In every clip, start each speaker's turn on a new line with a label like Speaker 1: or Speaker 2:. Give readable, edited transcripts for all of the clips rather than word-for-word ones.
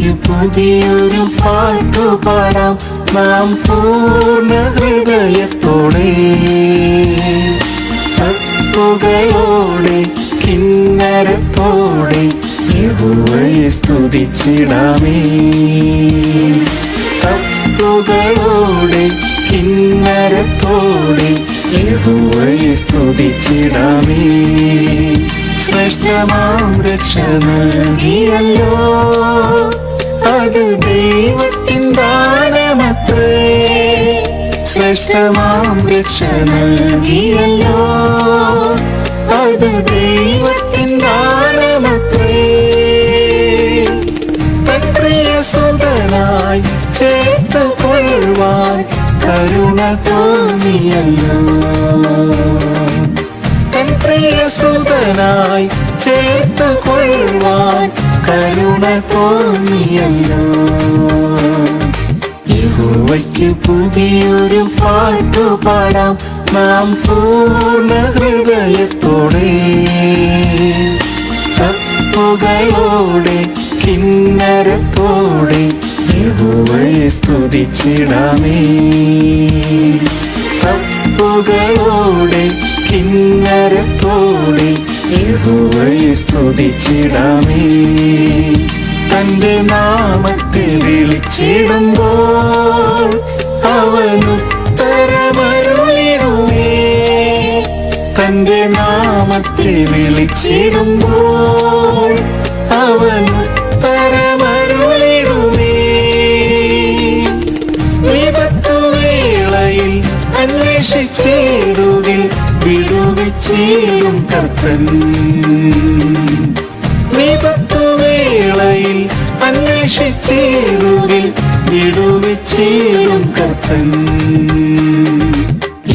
Speaker 1: യഹോവയ്ക്ക് പുതിയൊരു പാട്ടുപാടാം നാം പൂർണ്ണ ഹൃദയത്തോടെ, തപ്പുകളോടെ കിന്നരത്തോടെ യഹോവയെ സ്തുതിച്ചിടാമേ. തപ്പുകളോടെ കിന്നരത്തോടെ യഹോവയെ സ്തുതിച്ചിടാമേ. ശ്രേഷ്ഠമാം രക്ഷ നൽകിയല്ലോ, അത് ദൈവത്തിൻ ദാനമത്രേ. ശ്രേഷ്ഠമാം രക്ഷ നൽകിയല്ലോ, അത് ദൈവത്തിൻ ദാനമത്രേ. തൻ പ്രിയസുതനായി ചേർത്ത് കൊള്ളുവാൻ കരുണ തോന്നിയല്ലോ. തൻ പ്രിയസുതനായി ചേർത്ത് കൊള്ളുവാൻ കരുണ തോന്നിയല്ലോ. യഹോവയ്ക്ക് പുതിയൊരു പാട്ടുപാടാം നാം പൂർണ്ണ ഹൃദയത്തോടെ, തപ്പുകളോടെ കിന്നരത്തോടെ യഹോവയെ സ്തുതിച്ചിടാമേ. തപ്പുകളോടെ കിന്നരത്തോടെ യഹോവയെ സ്തുതിച്ചിടാമേ. തന്റെ നാമത്തെ വിളിച്ചിടുമ്പോൾ അവനുത്തരമരുളിടുമേ. തന്റെ നാമത്തെ വിളിച്ചിടുമ്പോൾ അവനുത്തരമരുളിടുമേ. വിപത്തുവേളയിൽ അന്വേഷിച്ചിടുവിൽ വിടുവിച്ചിടും കർത്തൻ. വിപത്തുവേളയിൽ അന്വേഷിച്ചിടുവിൽ വിടുവിച്ചിടും കർത്തൻ.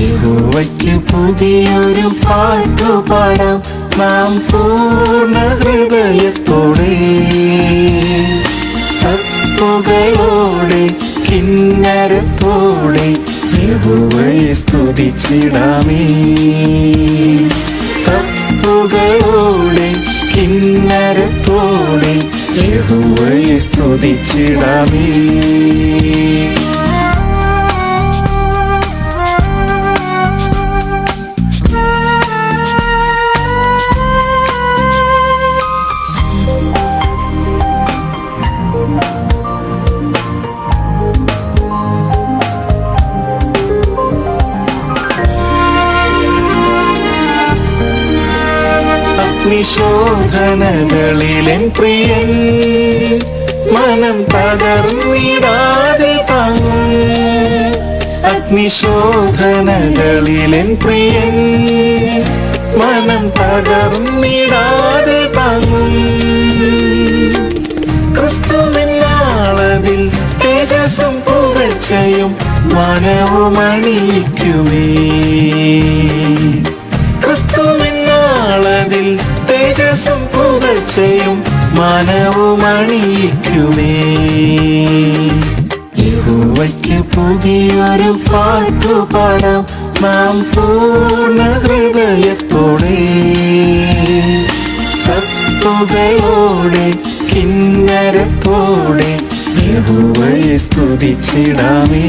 Speaker 1: യഹോവയ്ക്ക് പുതിയൊരു പാട്ടുപാടാം നാം പൂർണ്ണ ഹൃദയത്തോടെ, തപ്പുകളോടെ കിന്നരത്തോടെ യഹോവയെ സ്തുതിച്ചിടാമേ. തപ്പുകളോടെ കിന്നരത്തോടെ യഹോവയെ സ്തുതിച്ചിടാമേ. അഗ്നിശോധനകളിലെൻ പ്രിയൻ മനം തകർന്നിടാതെ താങ്ങും. അഗ്നിശോധനകളിലെൻ പ്രിയൻ മനം തകർന്നിടാതെ താങ്ങും. ക്രിസ്തുവിനാളതിൽ തേജസ്സും പുകഴ്ചയും മനവും അണിയിക്കുമേ. ക്രിസ്തുവിനാളതിൽ തേജസ്സും പുകഴ്ചയും മനവും അണിയിക്കുമേ. യഹോവയ്ക്ക് പുതിയൊരു പാട്ടുപാടാം നാം പൂർണ്ണ ഹൃദയത്തോടെ, തപ്പുകളോടെ കിന്നരത്തോടെ യഹോവയെ സ്തുതിച്ചിടാമേ.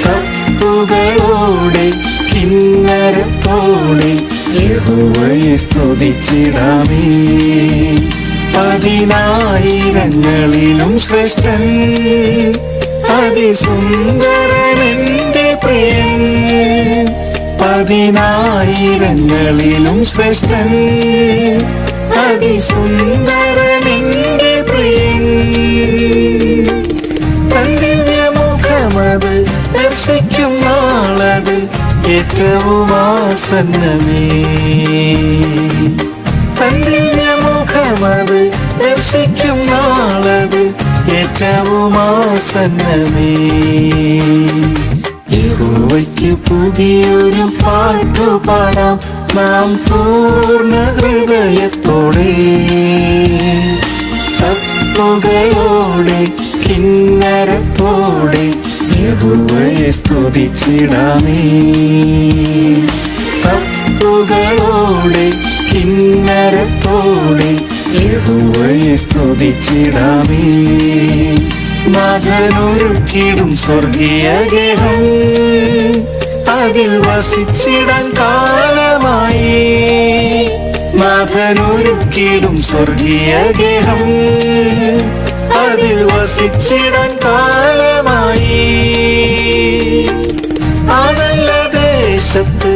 Speaker 1: തപ്പുകളോടെ കിന്നരത്തോടെ യഹോവയെ സ്തുതിച്ചിടാമേ. പതിനായിരങ്ങളിലും ശ്രേഷ്ഠൻ അതിസുന്ദരനെന്റെ പ്രിയൻ. പതിനായിരങ്ങളിലും ശ്രേഷ്ഠൻ അതിസുന്ദരനെന്റെ പ്രിയൻ. തൻ ദിവ്യമുഖമത് ദർശിക്കും നാളത് ഏറ്റവും ആസന്നമേ. തൻ ദിവ്യമുഖമത് ദർശിക്കും നാളത് ഏറ്റവും ആസന്നമേ. യഹോവയ്ക്ക് പുതിയൊരു പാട്ടുപാടാം നാം പൂർണ്ണ ഹൃദയത്തോടെ, തപ്പുകളോടെ കിന്നരത്തോടെ യഹോവയെ സ്തുതിച്ചിടാമേ. തപ്പുകളോടെ കിന്നരത്തോടെ യഹോവയെ യഹോവയെ സ്തുതിച്ചിടാമേ. നാഥനൊരുക്കിടും സ്വർഗീയ ഗേഹം, അതിൽ വസിച്ചിടാൻ കാലമായി. നാഥനൊരുക്കിടും സ്വർഗീയ ഗേഹം, അതിൽ വസിച്ചിടാൻ കാലമായി. ആ നല്ല ദേശത്ത്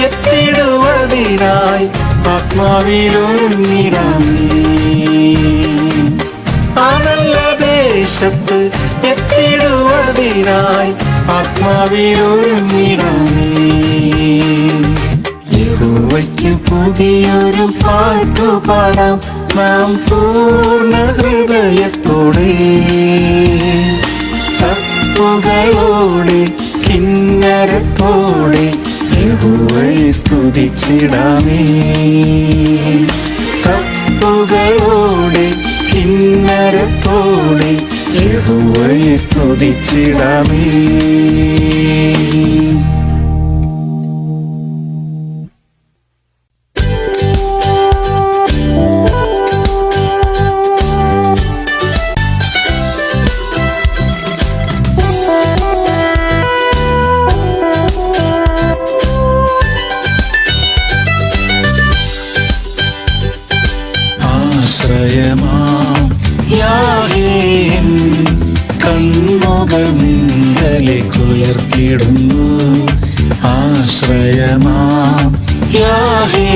Speaker 1: എത്തിടുവതിനായി ആത്മാവിലൊരുങ്ങിടാമേ. ആ നല്ല ദേശത്ത് എത്തിടുവതിനായി ആത്മാവിലൊരുങ്ങിടാമേ. യഹോവയ്ക്ക് പുതിയൊരു പാട്ടുപാടാം നാം പൂർണ്ണ ഹൃദയത്തോടെ. തപ്പുകളോടെ കിന്നരത്തോടെ യഹോവയെ സ്തുതിച്ചിടാമേ. തപ്പുകളോടെ കിന്നരത്തോടെ യഹോവയെ സ്തുതിച്ചിടാമേ. ആശ്രയമാം യാഹോവേ കണ്ണുകൾ നിങ്കലേക്കുയർത്തിടുന്നു. ആശ്രയമാം യാഹോവേ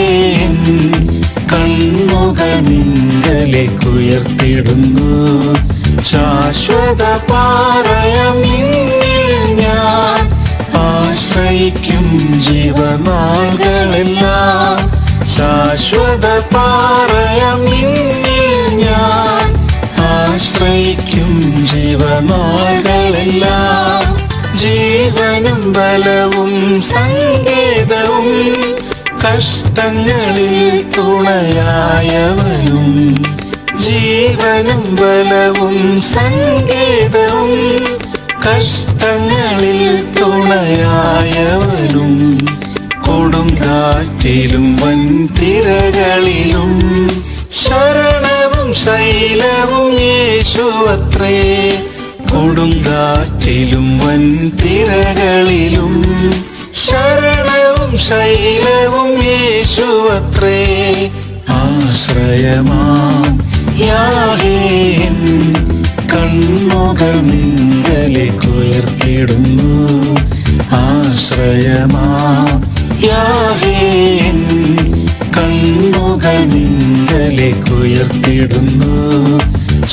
Speaker 1: കണ്ണുകൾ നിങ്കലേക്കുയർത്തിടുന്നു. ശാശ്വത പാറയാം നിന്നിൽ ഞാൻ ആശ്രയിക്കും ജീവനാളുകളെല്ലാം. ശാശ്വത പാറയാം നിന്നിൽ ഞാൻ ആശ്രയിക്കും ജീവനാളുകളെല്ലാം. ജീവനും ബലവും സങ്കേതവും കഷ്ടങ്ങളിൽ തുണയായവനും. ജീവനും ബലവും സങ്കേതവും കഷ്ടങ്ങളിൽ തുണയായവനും. കൊടുങ്കാറ്റിലും വൻതിരകളിലും ശരണവും ശൈലവും യേശുവത്രേ. കൊടുങ്കാറ്റിലും വൻതിരകളിലും ശരണവും ശൈലവും യേശുവത്രേ. ആശ്രയമാം യാഹോവേ കണ്ണുകൾ നിങ്കലേക്കുയർത്തിടുന്നു. ആശ്രയമാം യാഹോവേ കണ്ണുകൾ നിങ്കലേക്കുയർത്തിടുന്നു.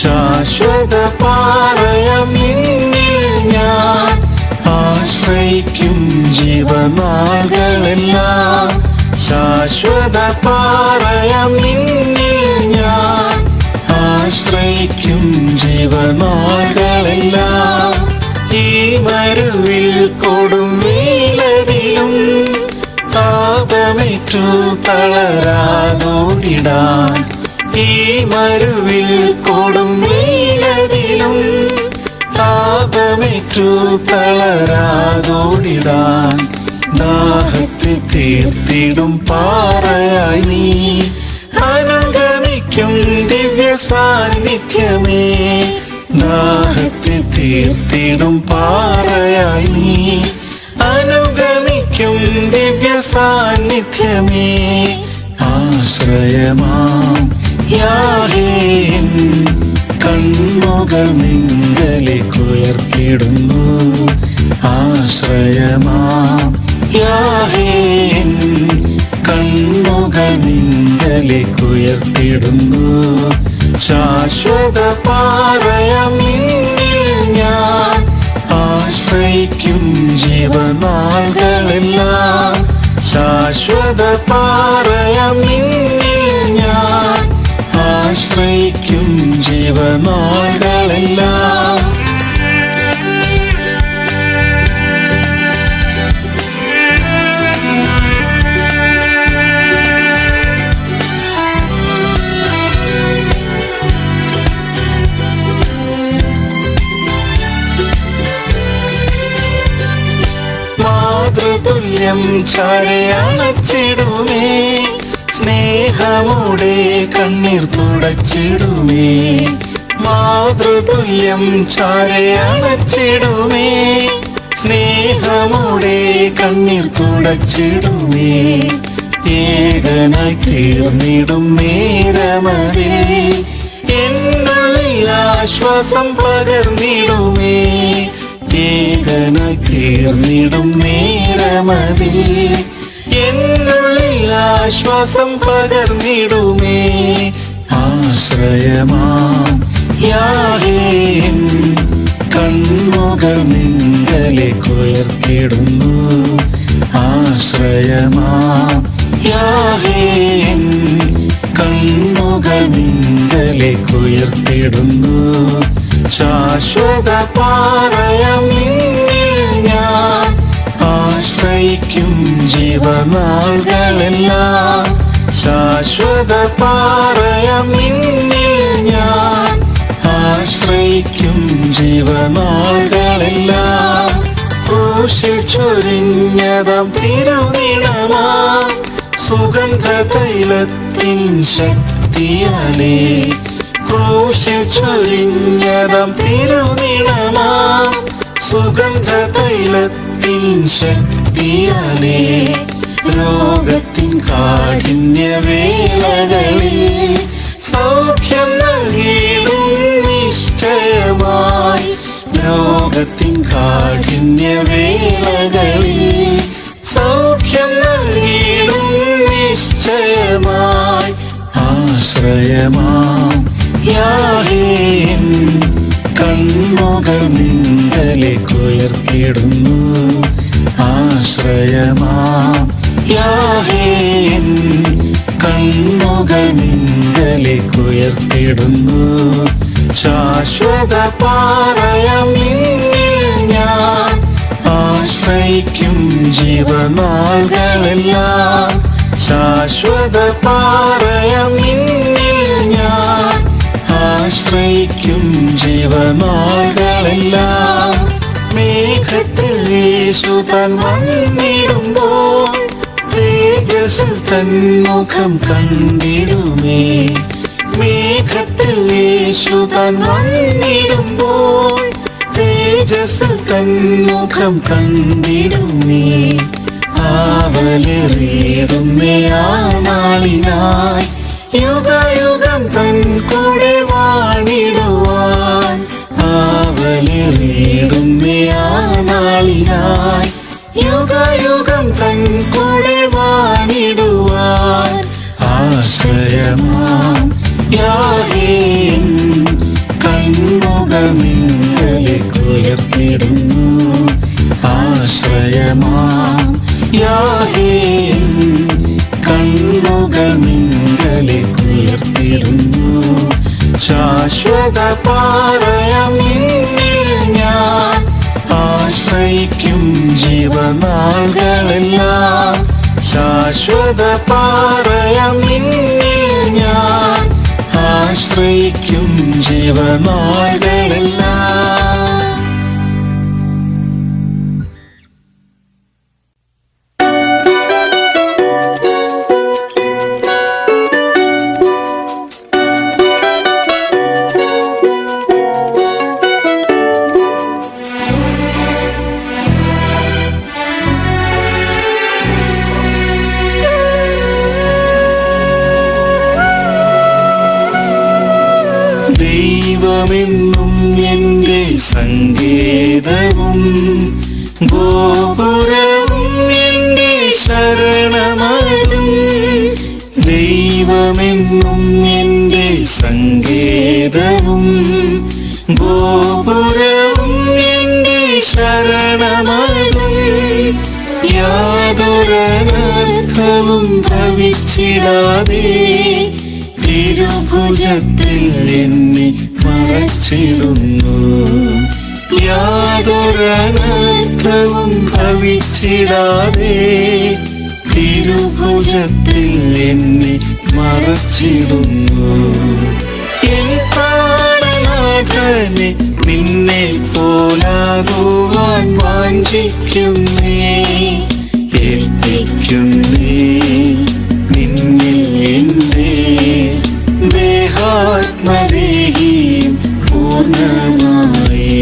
Speaker 1: ശാശ്വത പാറയാം നിന്നിൽ ഞാൻ ആശ്രയിക്കും ജീവനാളുകളെല്ലാം. ശാശ്വത പാറയാം നിന്നിൽ ഞാൻ ആശ്രയിക്കും ജീവനാളുകളെല്ലാം. ഈ മരുവിൽ കൊടും വെയിലതിലും താപമേറ്റു തളരാതോടിടാൻ. ഈ മരുവിൽ കൊടും വെയിലതിലും താപമേറ്റു തളരാതോടിടാൻ. ദാഹത്തെ തീർത്തിടും പാറയായി നീ അനുഗമിക്കും ദിവ്യ സാന്നിധ്യമേ. ദാഹത്തെ തീർത്തിടും പാറയായി നീ അനുഗമിക്കും ദിവ്യ സാന്നിധ്യമേ. ആശ്രയമാം യാഹോവേ കണ്ണുകൾ നിങ്കലേക്കുയർത്തിടുന്നു. ആശ്രയമാം യാഹോവേ കണ്ണുകൾ നിങ്കലേക്കുയർത്തിടുന്നു. ശാശ്വത പാറയാം നിന്നിൽ ഞാൻ ആശ്രയിക്കും ജീവനാളുകളെല്ലാം. ശാശ്വത പാറയാം നിന്നിൽ ഞാൻ ആശ്രയിക്കും ജീവനാളുകളെല്ലാം. മാതൃതുല്യം ചാരയണച്ചിടുമേ സ്നേഹമോടെ കണ്ണീർ തുടച്ചിടുമേ, മാതൃതുല്യം ചാരെ അണച്ചിടുമേ. സ്നേഹമോടെ കണ്ണീർ തുടച്ചിടുമേ, ഏകനായി തീർന്നിടും നേരമതിൽ എന്നുള്ളിൽ ആശ്വാസം പകർന്നിടുമേ. ഏകനായി തീർന്നിടും നേരമതിൽ എന്നുള്ളിൽ ആശ്വാസം പകർന്നിടുമേ. ആശ്രയമാം യാഹേ കണ്ണുകൾ നിങ്കലേക്ക് ഉയർത്തിടുന്നു. ആശ്രയമാം യാഹേ കണ്ണുകൾ നിങ്കലേക്ക് ഉയർത്തിടുന്നു. ശാശ്വത പാറയാം നിന്നിൽ ഞാൻ ആശ്രയിക്കും ജീവനാളുകളെല്ലാം. ശാശ്വത പാറയാം നിന്നിൽ ഞാൻ ആശ്രയിക്കും ജീവനാളുകളെല്ലാം. ക്രൂശിൽ ചൊരിഞ്ഞതാം തിരുനിണമാം സുഗന്ധ തൈലത്തിൻ ശക്തിയാലേ. ക്രൂശിൽ ചൊരിഞ്ഞതാം തിരുനിണമാം സുഗന്ധ തൈലത്തിൻ ശക്തിയാലേ. രോഗത്തിൻ കാഠിന്യവേളകളിൽ സൗഖ്യം നൽകിയിടും നിശ്ചയമായി. രോഗത്തിൻ കാഠിന്യവേളകളിൽ സൗഖ്യം നൽകിയിടും നിശ്ചയമായി. ആശ്രയമാം യാഹേ കണ്ണുകൾ നിങ്കലേക്ക് ഉയർത്തിടുന്നു. ആശ്രയമാം യാഹേ കണ്ണുകൾ നിങ്കലേക്ക് ഉയർത്തിടുന്നു. ശാശ്വത പാറയാം നിന്നിൽ ഞാൻ ആശ്രയിക്കും ജീവനാളുകളെല്ലാം. ശാശ്വത പാറയാം നിന്നിൽ ഞാൻ ആശ്രയിക്കും ജീവനാളുകളെല്ലാം. മേഘത്തിൽ യേശു താൻ വന്നിടുമ്പോൾ തേജസ്സിൽ തൻ മുഖം കണ്ടിടുമേ. മേഘത്തിൽ യേശു താൻ വന്നിടുമ്പോൾ തേജസ്സിൽ തൻ മുഖം കണ്ടിടുമേ. ആവലേറിയിടുന്നേ ആ നാളിനായി യുഗയുഗം തൻ കൂടെ വാണിടുവാൻ. ആവലേറിയിടുന്നേ ആ നാളിനായി യുഗയുഗം തൻ കൂടെ വാണിടുവാൻ. ആശ്രയമാം യാഹേ കണ്ണുകൾ നിങ്കലേക്ക് ഉയർത്തിടുന്നു. ആശ്രയമാം യാഹേ കണ്ണുകൾ നിങ്കലേക്ക് ഉയർത്തിടുന്നു. ശാശ്വത പാറയാം നിന്നിൽ ഞാൻ ആശ്രയിക്കും ജീവനാളുകളെല്ലാം. ശാശ്വത പാറയാം നിന്നിൽ ഞാൻ ആശ്രയിക്കും ജീവനാളുകളെല്ലാം. ദൈവമെന്നും എൻ്റെ സങ്കേതവും ഗോപുരവും എൻ്റെ ശരണമതും. ദൈവമെന്നും എൻ്റെ സങ്കേതവും ഗോപുരവും എൻ്റെ ശരണമതും. യാതൊരനർത്ഥവും ഭവിച്ചിടാതെ തിരുഭുജത്തിൽ എന്നെ മറച്ചിടുന്നു. യാതൊരനർത്ഥവും ഭവിച്ചിടാതെ തിരുഭുജത്തിൽ എന്നെ മറച്ചിടുന്നു. എൻ പ്രാണനാഥനെ നിന്നെ പോലാകുവാൻ വാഞ്ചിക്കുന്നേ, ഏൽപ്പിക്കുന്നേ, നിന്നിൽ ദേഹാത്മദേഹിയും പൂർണ്ണമായി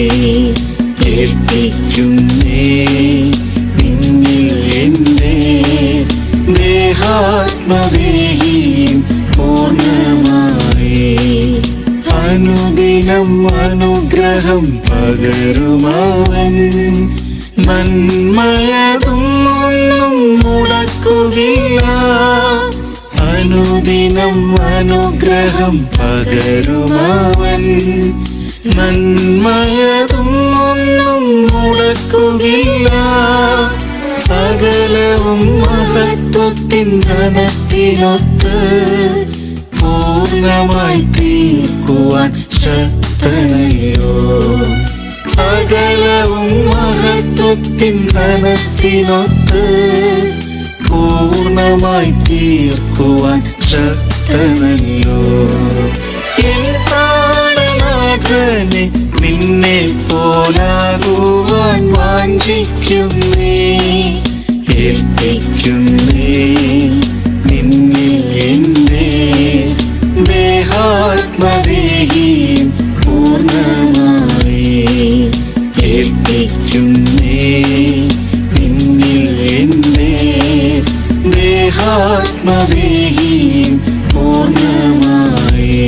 Speaker 1: ഏൽപ്പിക്കുന്നേ നിന്നിൽ എന്നെ. ദേഹാത്മദേഹിയും പൂർണ്ണമായി അനുദിനം അനുഗ്രഹം പകരുമവൻ. നന്മയതും ഒന്നും മുടക്കുകയില്ല. അനുദിനം അനുഗ്രഹം പകരുമവൻ. നന്മയതും ഒന്നും മുടക്കുകയില്ല. സകലവും മഹത്വത്തിൻ ധനത്തിനൊത്ത് പൂർണ്ണമായി തീർക്കുവാൻ ശക്തനല്ലോ. സകലവും മഹത്വത്തിൻ ധനത്തിനൊത്ത് പൂർണ്ണമായി തീർക്കുവാൻ ശക്തനല്ലോ. എൻ പ്രാണനാഥനെ നിന്നെ പോലാകുവാൻ വാഞ്ചിക്കുന്നേ. ഏൽപ്പിക്കുന്നേ നിന്നിൽ എന്നെ. ദേഹാത്മദേഹിയും പൂർണ്ണമായി ഏൽപ്പിക്കുന്നേ നിന്നിൽ എന്നെ. ദേഹാത്മദേഹിയും പൂർണ്ണമായി.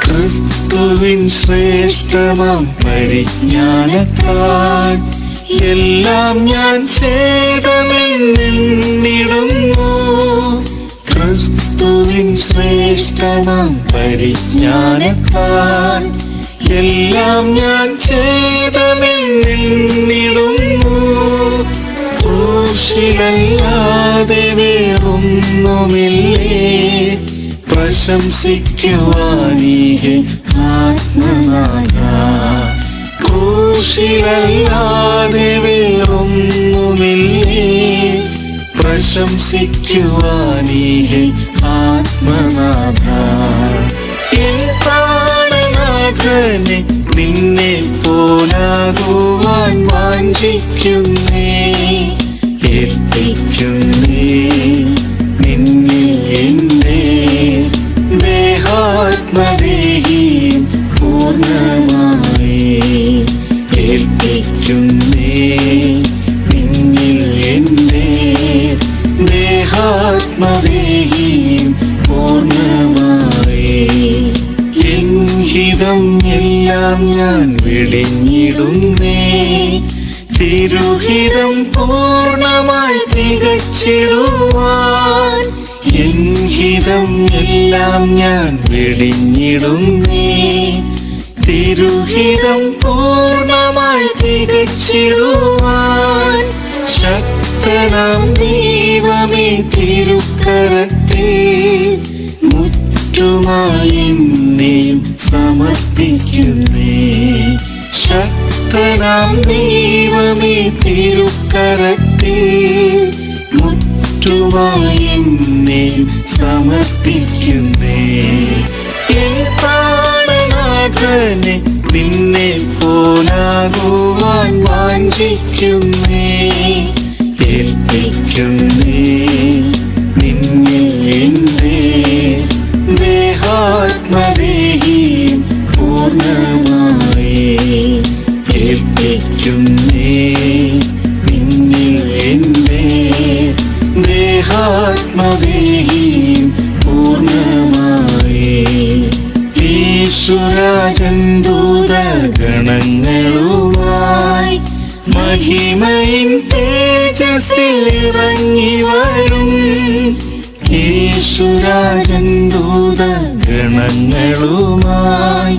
Speaker 1: ക്രിസ്തുവിൻ ശ്രേഷ്ഠമാം പരിജ്ഞാനത്താൽ എല്ലാം ഞാൻ ചെയ്തമെന്നിടുന്നു. ക്രിസ്തുവിൻ ശ്രേഷ്ഠമാം പരിജ്ഞാനത്താൽ എല്ലാം ഞാൻ ചെയ്തമെന്നിടുന്നു. ക്രൂശിലല്ലാതെ വേറൊന്നുമില്ലേ പ്രശംസിക്കുവാനീഹേ ആത്മനാഥ. ക്രൂശിലല്ലാതെ വേറൊന്നുമില്ലേ പ്രശംസിക്കുവാനീഹേ ആത്മനാഥ. എൻ പ്രാണനാഥനെ നിന്നെ പോലാകുവാൻ വാഞ്ചിക്കുന്നേ. ഏൽപ്പിക്കുന്നേ നിന്നിൽ എന്നെ. ദേഹാത്മദേഹിയും പൂർണ്ണമായി ഏൽപ്പിക്കുന്നേ നിന്നിൽ എന്നെ. ദേഹാത്മദേഹിയും പൂർണ്ണമായി. എൻ ഹിതം എല്ലാം ഞാൻ വെടിഞ്ഞിടുന്നേ. തിരുഹിതം പൂർണ്ണമായി തികച്ചിടുവാൻ. എൻ ഹിതം എല്ലാം ഞാൻ വെടിഞ്ഞിടുന്നേ. തിരുഹിതം പൂർണ്ണമായി തികച്ചിടുവാൻ. ശക്തനാം ദൈവമേ തിരുക്കരത്തിൽ മുറ്റുമായി എന്നെയും സമർപ്പിക്കുന്നേ. ശക്തനാം ദൈവമേ തിരുക്കരത്തിൽ മുറ്റുമായി എന്നെയും സമർപ്പിക്കുന്നേ. എൻ പ്രാണനാഥനെ നിന്നെ പോലാകുവാൻ വാഞ്ചിക്കുന്നേ. ഏൽപ്പിക്കുന്നേ നിന്നിൽ എന്നെ. ദേഹാത്മദേഹിയും പൂർണ്ണമായി ഏൽപ്പിക്കുന്നേ നിന്നിൽ എന്നെ. ദേഹാത്മദേഹിയും പൂർണ്ണമായി. യേശുരാജൻ ദൂതഗണങ്ങളുമായി മഹിമയിൻ തേജസ്സിൽ ഇറങ്ങി വരും. യേശുരാജൻ ദൂതഗണങ്ങളുമായി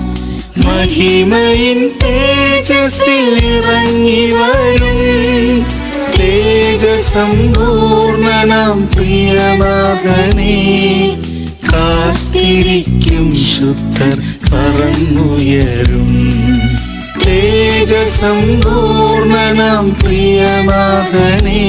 Speaker 1: മഹിമയിൻ തേജസ്സിൽ ഇറങ്ങി വരും. തേജസമ്പൂർണനാം പ്രിയനാഥനെ കാത്തിരിക്കും ശുദ്ധർ പറന്നുയരും. തേജസമ്പൂർണനാം പ്രിയനാഥനെ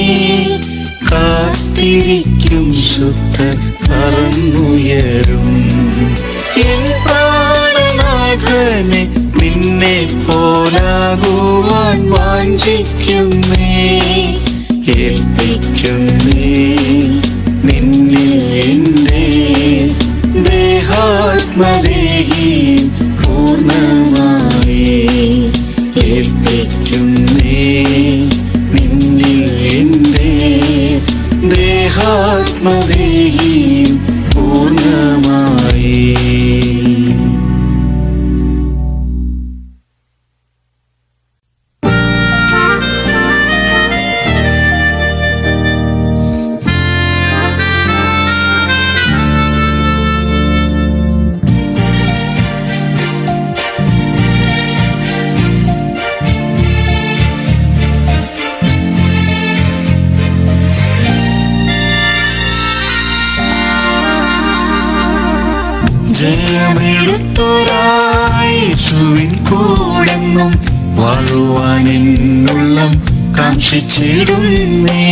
Speaker 1: കാത്തിരിക്കും ശുദ്ധർ പറന്നുയരും. എൻ പ്രാണനാഥനെ നിന്നെ പോലാകുവാൻ വാഞ്ചിക്കുന്നേ. ഏൽപ്പിക്കുന്നേ നിന്നിൽ എന്റെ ദേഹാത്മദേഹി പൂർണ്ണമായി. ഏൽപ്പിക്കുന്നേ നിന്നിൽ എന്റെ ദേഹാത്മദേഹി പൂർണ്ണമായി. ജയമെടുത്തൊരായേശുവിൻ കൂടെന്നും വാഴുവാൻ എന്നുള്ളം കാംക്ഷിച്ചിടുന്നേ.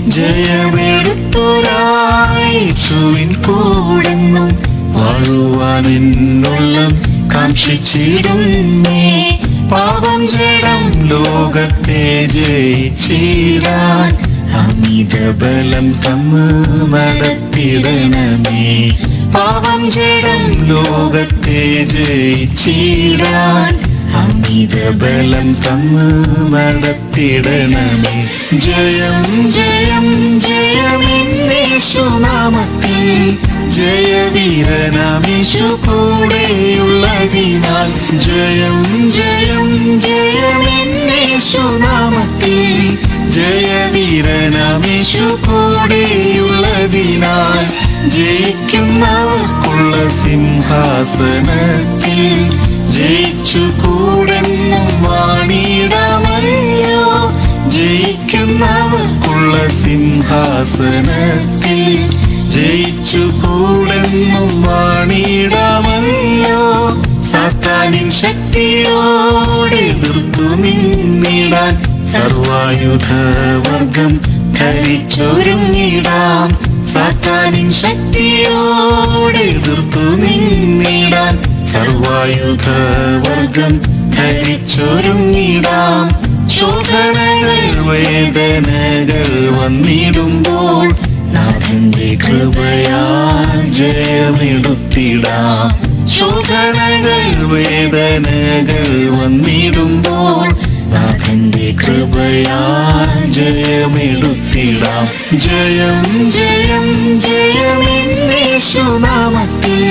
Speaker 1: ജയമെടുത്തൊരായേശുവിൻ കൂടെന്നും വാഴുവാൻ എന്നുള്ളം കാംക്ഷിച്ചിടുന്നേ. പാപം ജഡം ലോകത്തെ ജയിച്ചിടാൻ അമിത ബലം തന്ന് നടത്തിടണമേ. പാപം ജഡം ലോകത്തെ ജയിച്ചിടാൻ അമിത ബലം തന്ന് നടത്തിടണമേ. ജയം ജയം ജയമെന്നേശുനാമത്തിൽ ജയവീരനാമീശു കൂടെയുള്ളതിനാൽ. ജയം ജയം ജയമെന്നേശുനാമത്തിൽ ജയവീരനാമീശു കൂടെയുള്ളതിനാൽ. ജയിക്കുന്നവർക്കുള്ള സിംഹാസനത്തിൽ ജയിച്ചു കൂടെന്നും വാണിടാമല്ലോ. ജയിക്കുന്നവർക്കുള്ള സിംഹാസനത്തിൽ ജയിച്ചു കൂടെന്നും വാണിടാമല്ലോ. സാത്താനിൻ ശക്തിയോടെ എതിർത്തു നിന്നിടാൻ സർവായുധവർഗം ധരിച്ചൊരുങ്ങിടാം. സാത്താനിൻ ശക്തിയോടെ എതിർത്തു നിന്നിടാൻ സർവായുധവർഗം ധരിച്ചൊരുങ്ങിടാം. ശോധനകൾ വേദനകൾ വന്നിടുമ്പോൾ നാഥന്റെ കൃപയാൽ ജയമെടുത്തിടാം. ശോധനകൾ വേദനകൾ വന്നിടുമ്പോൾ നാഥന്റെ കൃപയാൽ ജയമെടുത്തിടാം. ജയം ജയം ജയമെന്നേശുനാമത്തിൽ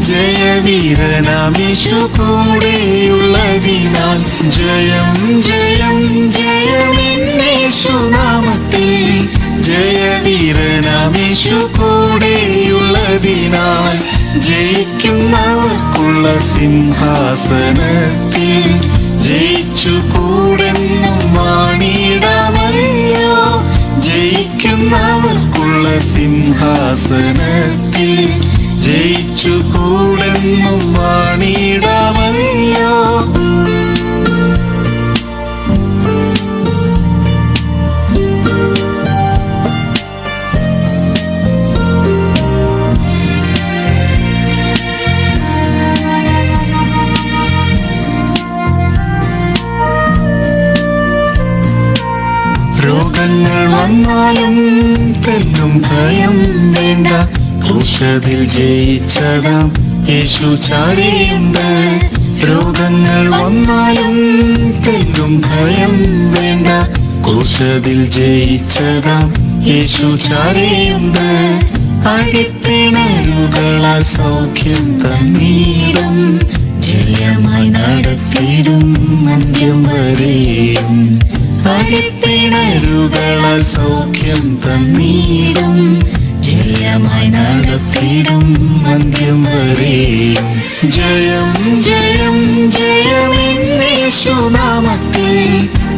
Speaker 1: ജയവീരനാമീശു കൂടെയുള്ളതിനാൽ. ജയം ജയം ജയമെന്നേശുനാമത്തിൽ ജയവീരനാമീശു കൂടെയുള്ളതിനാൽ. ജയിക്കുന്നവർക്കുള്ള സിംഹാസനത്തിൽ ജയിച്ചു കൂടെന്നും വാണിടാമല്ലോ. ജയിക്കുന്നവർക്കുള്ള സിംഹാസനത്തിൽ ജയിച്ചു കൂടെന്നും വാണിടാമല്ലോ. രോഗങ്ങൾ വന്നാലും തെല്ലും ഭയം വേണ്ട. ക്രൂശതിൽ ജയിച്ചതാം യേശു ചാരിയുണ്ട്. രോഗങ്ങൾ വന്നാലും തെല്ലും ഭയം വേണ്ട. ക്രൂശതിൽ ജയിച്ചതാം യേശു ചാരിയുണ്ട്. അടിപ്പിണരുകളാൽ സൗഖ്യം തന്നീടും. ജയമായി നടത്തിയിടും അന്ത്യം വരെയും. അടിപ്പിണരുകളാൽ സൗഖ്യം തന്നീടും. ജയമായി നടത്തിയിടും അന്ത്യം വരെയും. ജയം ജയം ജയമെന്നേശുനാമത്തിൽ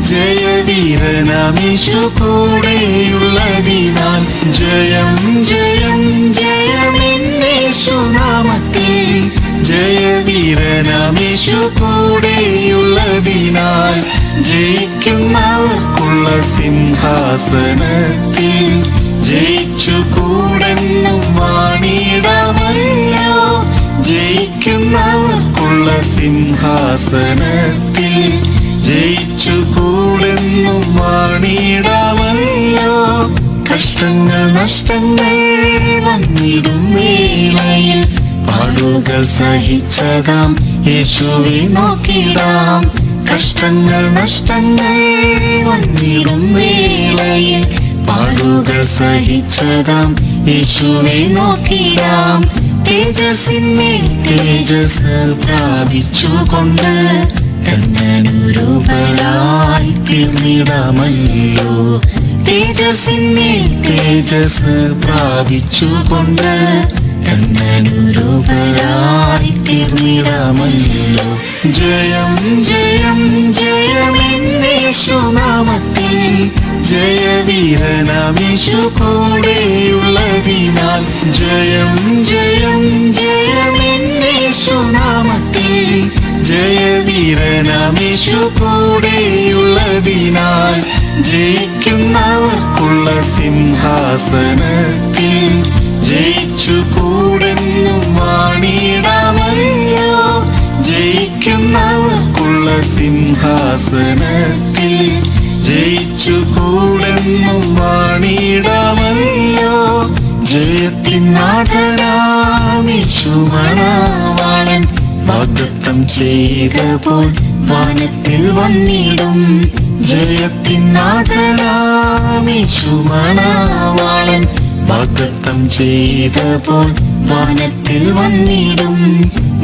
Speaker 1: ജയവീരനാമീശു കൂടെയുള്ളതിനാൽ. ജയം ജയം ജയമെന്നേശുനാമത്തിൽ ജയവീരനാമീശു കൂടെയുള്ളതിനാൽ. ജയിക്കുന്നവർക്കുള്ള സിംഹാസനത്തിൽ ജയിച്ചു കൂടെന്നും വാണിടാമല്ലോ. സിംഹാസനത്തിൽ ജയിച്ചു കൂടെന്നും വാണിടാമല്ലോ. കഷ്ടങ്ങൾ നഷ്ടങ്ങൾ വന്നിടും വേളയിൽ പാടുകൾ സഹിച്ചതാം യേശുവെ നോക്കിടാം. കഷ്ടങ്ങൾ നഷ്ടങ്ങൾ വന്നിടും വേളയിൽ പാടുകൾ സഹിച്ചതാം യേശുവെ നോക്കിടാം. തേജസ്സിന്മേൽ തേജസ് പ്രാപിച്ചുകൊണ്ട് തന്നനുരൂപരായി തീർന്നിടാമല്ലോ. തേജസ്സിന്മേൽ തേജസ് പ്രാപിച്ചുകൊണ്ട് തന്നനുരൂപരായി തീർന്നിടാമല്ലോ. ജയം ജയം ജയമെന്നേശുനാമത്തിൽ ജയവീരനാമേശു കൂടെയുള്ളതിനാൽ. ജയം ജയം ജയമെന്നേശുനാമത്തിൽ ജയവീരനാമേശു കൂടെയുള്ളതിനാൽ. ജയിക്കുന്നവർക്കുള്ള സിംഹാസനത്തിൽ ജയിച്ചു കൂടെന്നും വാണിടാമല്ലോ. ജയിക്കുന്നവർക്കുള്ള സിംഹാസനത്തിൽ ജയിച്ചു കൂടെന്നും വാണിടാമല്ലോ. ജയത്തിൻ നാഥനാം യേശുമണവാളൻ വാഗ്ദത്തം ചെയ്ത പോൽ വാനത്തിൽ വന്നിടും. ജയത്തിൻ നാഥനാം യേശുമണവാളൻ വാഗ്ദത്തം ചെയ്ത പോൽ വാനത്തിൽ വന്നിടും.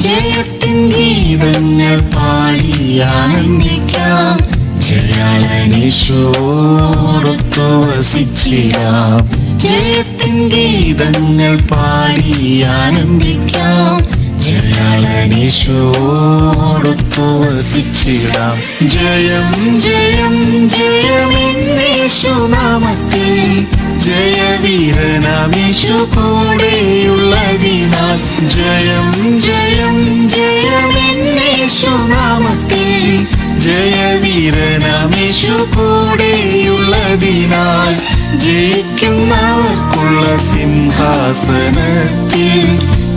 Speaker 1: ജയത്തിൻ ഗീതങ്ങൾ പാടി ആനന്ദിക്കാം. ജയാളനേശുവോടൊത്തു വസിച്ചിടാം. ജയത്തിൻ ഗീതങ്ങൾ പാടി ആനന്ദിക്കാം. ജയാളനേശുവോടൊത്തു വസിച്ചിടാം. ജയം ജയം ജയമെന്നേശുനാമത്തിൽ ജയവീരനാമേശു കൂടെയുള്ളതിനാൽ. ജയം ജയം ജയമെന്നേശുനാമത്തിൽ ജയവീരനാമേശു കൂടെയുള്ളതിനാൽ. ജയിക്കുന്നവർക്കുള്ള സിംഹാസനത്തിൽ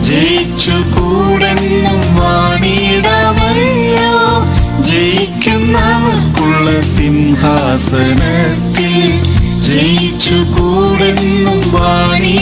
Speaker 1: ജയിച്ചു കൂടെന്നും വാണിടാമല്ലോ. ജയിക്കുന്നവർക്കുള്ള സിംഹാസനത്തിൽ ജയിച്ചു കൂടെന്നും വാണി